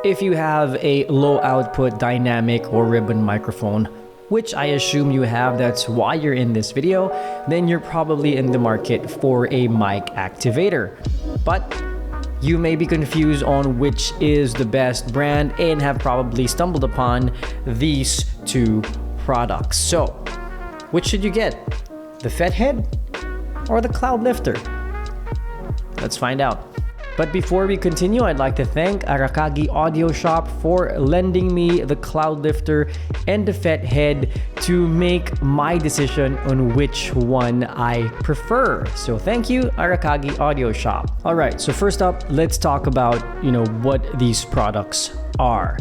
if you have a low output dynamic or ribbon microphone, which I assume you have, that's why you're in this video, then you're probably in the market for a mic activator. But you may be confused on which is the best brand and have probably stumbled upon these two products. So, which should you get? The Fethead or the Cloudlifter? Let's find out. But before we continue, I'd like to thank Arakagi Audio Shop for lending me the Cloudlifter and the Fethead to make my decision on which one I prefer. So thank you, Arakagi Audio Shop. All right, so first up, let's talk about, what these products are.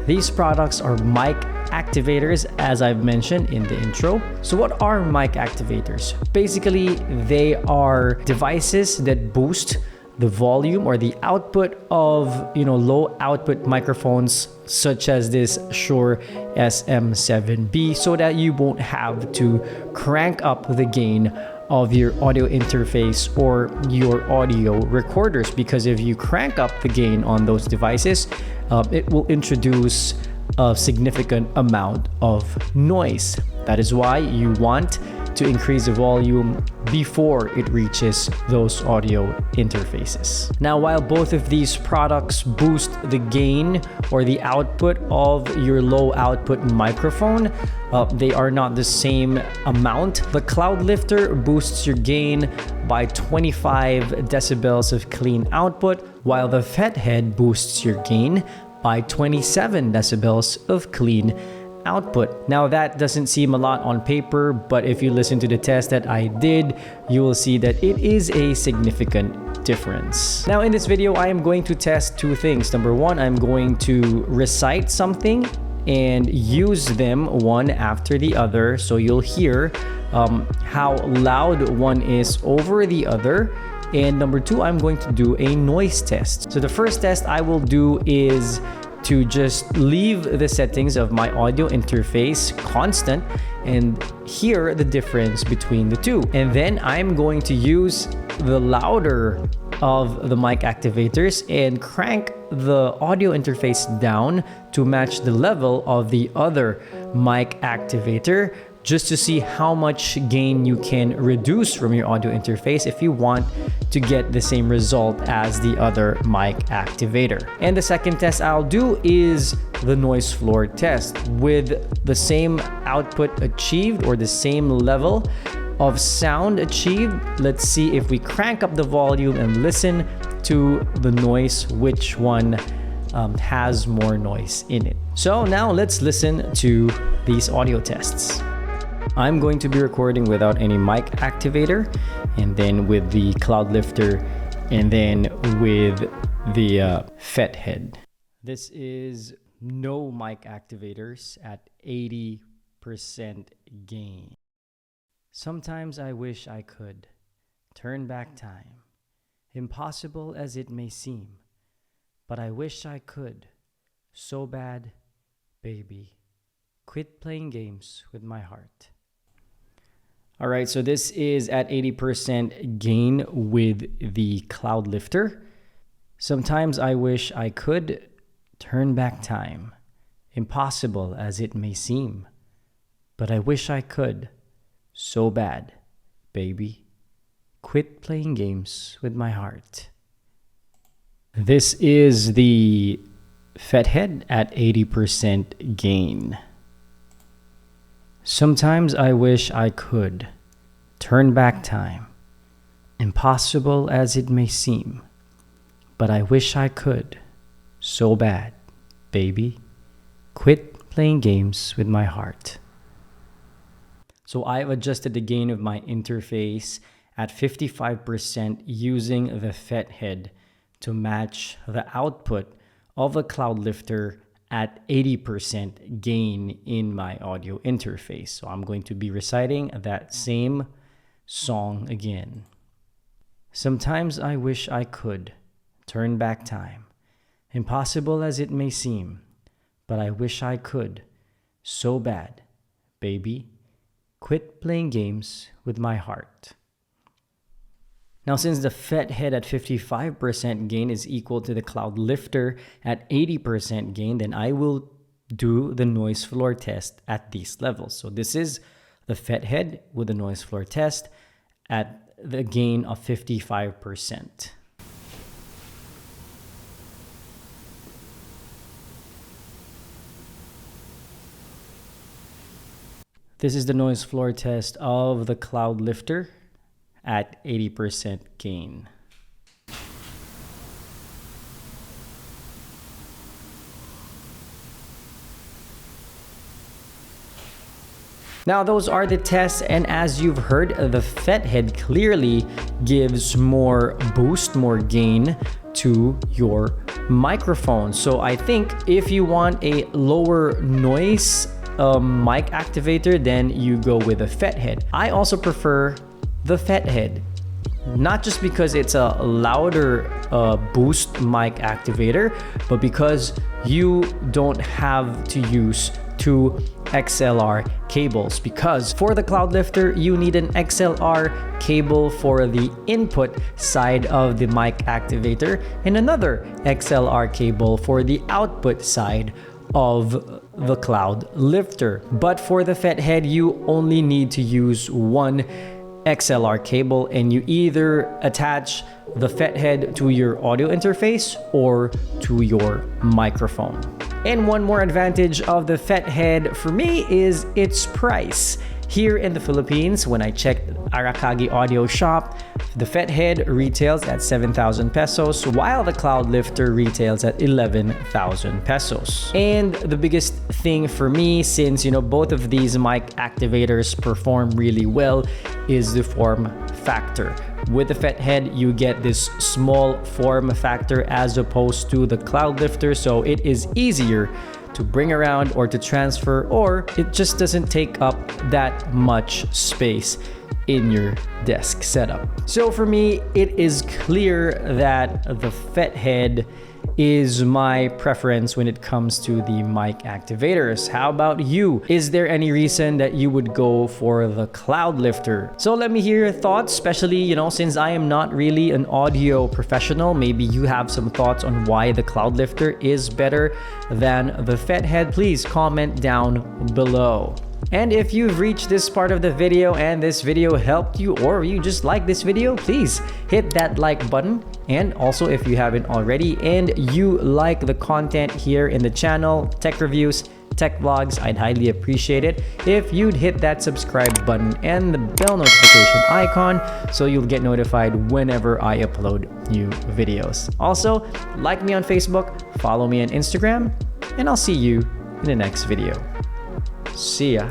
These products are mic activators, as I've mentioned in the intro. So what are mic activators? Basically, they are devices that boost the volume or the output of low output microphones such as this Shure SM7B, so that you won't have to crank up the gain of your audio interface or your audio recorders, because if you crank up the gain on those devices, it will introduce a significant amount of noise. That is why you want to increase the volume before it reaches those audio interfaces. Now, while both of these products boost the gain or the output of your low output microphone, they are not the same amount. The Cloudlifter boosts your gain by 25 decibels of clean output, while the Fethead boosts your gain by 27 decibels of clean output. Now, that doesn't seem a lot on paper, but if you listen to the test that I did, you will see that it is a significant difference. Now, in this video, I am going to test two things. Number one, I'm going to recite something and use them one after the other, so you'll hear how loud one is over the other. And number two, I'm going to do a noise test. So the first test I will do is to just leave the settings of my audio interface constant and hear the difference between the two. And then I'm going to use the louder of the mic activators and crank the audio interface down to match the level of the other mic activator, just to see how much gain you can reduce from your audio interface if you want to get the same result as the other mic activator. And the second test I'll do is the noise floor test. With the same output achieved or the same level of sound achieved, let's see if we crank up the volume and listen to the noise, which one has more noise in it. So now let's listen to these audio tests. I'm going to be recording without any mic activator, and then with the Cloudlifter, and then with the Fethead. This is no mic activators at 80% gain. Sometimes I wish I could turn back time, impossible as it may seem, but I wish I could, so bad, baby, quit playing games with my heart. All right, so this is at 80% gain with the Cloudlifter. Sometimes I wish I could turn back time, impossible as it may seem, but I wish I could, so bad, baby, quit playing games with my heart. This is the Fethead at 80% gain. Sometimes I wish I could turn back time, impossible as it may seem, but I wish I could, so bad, baby, quit playing games with my heart. So I've adjusted the gain of my interface at 55% using the Fethead to match the output of a Cloudlifter at 80% gain in my audio interface. So I'm going to be reciting that same song again. Sometimes I wish I could turn back time, impossible as it may seem, but I wish I could, so bad, baby, quit playing games with my heart. Now, since the Fethead at 55% gain is equal to the Cloudlifter at 80% gain, then I will do the noise floor test at these levels. So this is the Fethead with the noise floor test at the gain of 55%. This is the noise floor test of the Cloudlifter at 80% gain. Now, those are the tests, and as you've heard, the Fethead clearly gives more boost, more gain to your microphone. So I think if you want a lower noise mic activator, then you go with a Fethead. I also prefer the Fethead, not just because it's a louder boost mic activator, but because you don't have to use two XLR cables, because for the Cloudlifter you need an XLR cable for the input side of the mic activator and another XLR cable for the output side of the Cloudlifter. But for the Fethead, you only need to use one XLR cable, and you either attach the Fethead to your audio interface or to your microphone. And one more advantage of the Fethead for me is its price. Here in the Philippines, when I checked Arakagi Audio Shop, the Fethead retails at 7,000 pesos, while the Cloudlifter retails at 11,000 pesos. And the biggest thing for me, since both of these mic activators perform really well, is the form factor. With the Fethead, you get this small form factor as opposed to the Cloudlifter, so it is easier to bring around or to transfer, or it just doesn't take up that much space in your desk setup. So for me, it is clear that the Fethead is my preference when it comes to the mic activators. How about you? Is there any reason that you would go for the Cloudlifter? So let me hear your thoughts, especially, since I am not really an audio professional. Maybe you have some thoughts on why the Cloudlifter is better than the Fethead. Please comment down below. And if you've reached this part of the video and this video helped you, or you just like this video, please hit that like button. And also, if you haven't already and you like the content here in the channel, tech reviews, tech vlogs, I'd highly appreciate it if you'd hit that subscribe button and the bell notification icon so you'll get notified whenever I upload new videos. Also, like me on Facebook, follow me on Instagram, and I'll see you in the next video. See ya.